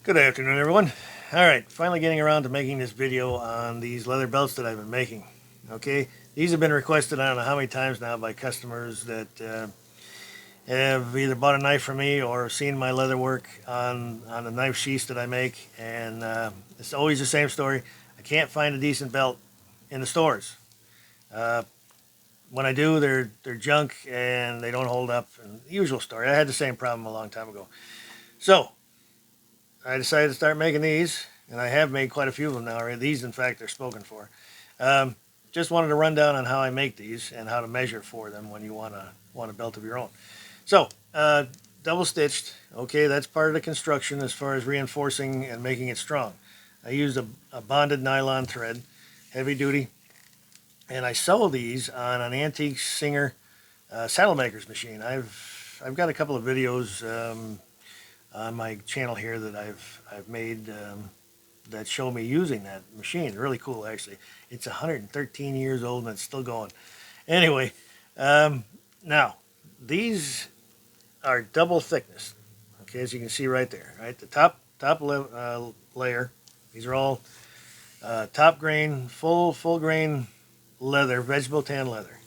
Good afternoon, everyone. Alright, finally getting around to making this video on these leather belts that I've been making. Okay, these have been requested I don't know how many times now by customers that have either bought a knife from me or seen my leather work on the knife sheaths that I make, and it's always the same story. I can't find a decent belt in the stores. When I do, they're junk and they don't hold up, and the usual story. I had the same problem a long time ago. So I decided to start making these, and I have made quite a few of them now already. These, in fact, are spoken for. Just wanted to run down on how I make these and how to measure for them when you want a belt of your own. So, double stitched. Okay, that's part of the construction as far as reinforcing and making it strong. I used a bonded nylon thread, heavy duty, and I sew these on an antique Singer saddle maker's machine. I've got a couple of videos on my channel here that I've made that show me using that machine. Really cool, actually. It's 113 years old and it's still going. Anyway, now these are double thickness. Okay, as you can see right there, right, the top layer. These are all top grain, full grain leather, vegetable tan leather.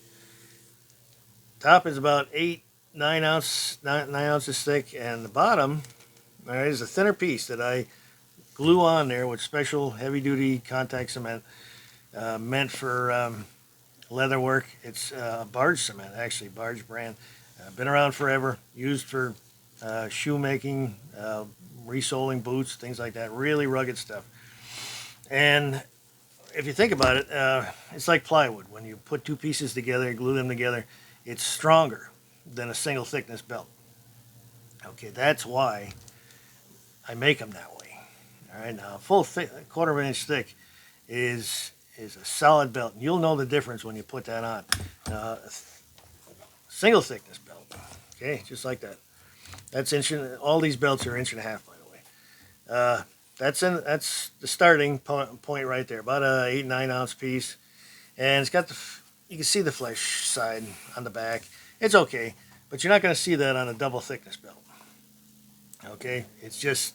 Top is about 9 ounces thick, and the bottom, all right, is a thinner piece that I glue on there with special heavy-duty contact cement meant for leather work. It's barge cement, actually, barge brand. Been around forever, used for shoe making, resoling boots, things like that. Really rugged stuff. And if you think about it, it's like plywood. When you put two pieces together, glue them together, it's stronger than a single thickness belt. Okay, that's why I make them that way. All right, now a full quarter of an inch thick is a solid belt. You'll know the difference when you put that on. Single thickness belt, okay, just like that. That's all these belts are 1.5 inches, by the way. That's the starting point right there, about a 8-9 ounce piece, and it's got you can see the flesh side on the back. It's okay, but you're not going to see that on a double thickness belt. Okay, it's just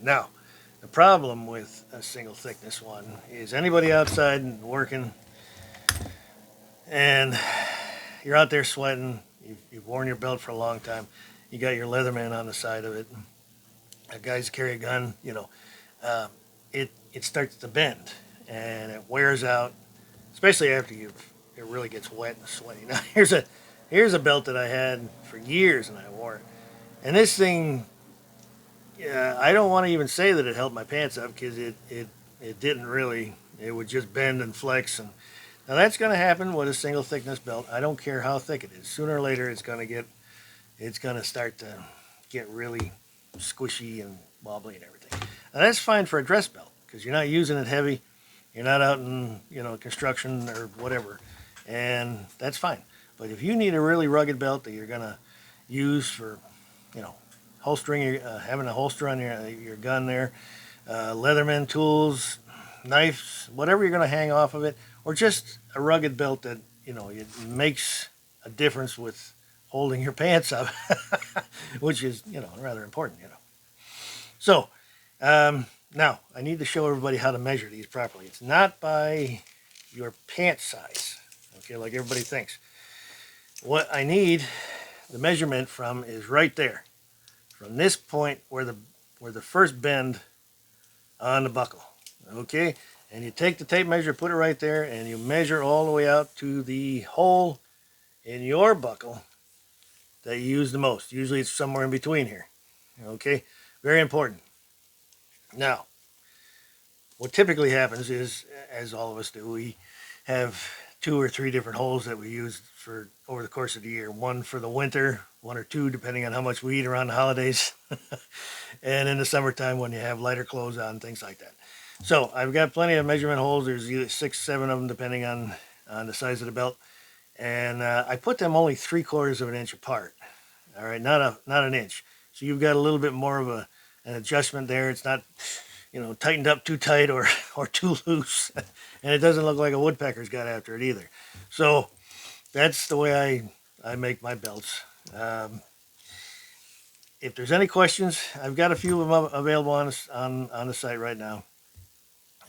now. The problem with a single thickness one is anybody outside and working, and you're out there sweating. You've worn your belt for a long time. You got your Leatherman on the side of it. Guys carry a gun. You know, it starts to bend and it wears out, especially after it really gets wet and sweaty. Now here's a belt that I had for years and I wore it, and this thing. Yeah, I don't want to even say that it held my pants up because it didn't really. It would just bend and flex, and now that's going to happen with a single thickness belt. I don't care how thick it is. Sooner or later, it's going to start to get really squishy and wobbly and everything. Now that's fine for a dress belt because you're not using it heavy. You're not out in construction or whatever, and that's fine. But if you need a really rugged belt that you're going to use for, holstering, having a holster on your gun there, Leatherman tools, knives, whatever you're going to hang off of it, or just a rugged belt that it makes a difference with holding your pants up, which is rather important. So now I need to show everybody how to measure these properly. It's not by your pant size, okay, like everybody thinks. What I need the measurement from is right there. From this point where the first bend on the buckle, okay? And you take the tape measure, put it right there, and you measure all the way out to the hole in your buckle that you use the most. Usually it's somewhere in between here, okay? Very important. Now, what typically happens is, as all of us do, we have 2 or 3 different holes that we use for over the course of the year. One for the winter, 1 or 2 depending on how much we eat around the holidays, and in the summertime when you have lighter clothes on, things like that. So I've got plenty of measurement holes. There's either 6, 7 of them depending on the size of the belt, and I put them only 3/4 of an inch apart. All right, not an inch. So you've got a little bit more of an adjustment there. It's not tightened up too tight or too loose, and it doesn't look like a woodpecker's got after it either. So that's the way I make my belts. if there's any questions, I've got a few of them available on the site right now.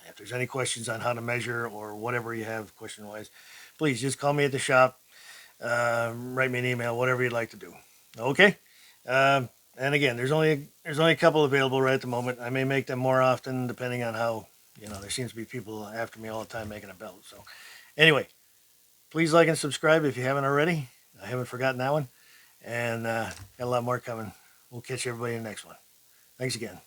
If there's any questions on how to measure or whatever you have question wise, please just call me at the shop, write me an email, whatever you'd like to do. Okay. And again, there's only a couple available right at the moment. I may make them more often depending on how, there seems to be people after me all the time making a belt. So anyway, please like and subscribe if you haven't already. I haven't forgotten that one, and got a lot more coming. We'll catch everybody in the next one. Thanks again.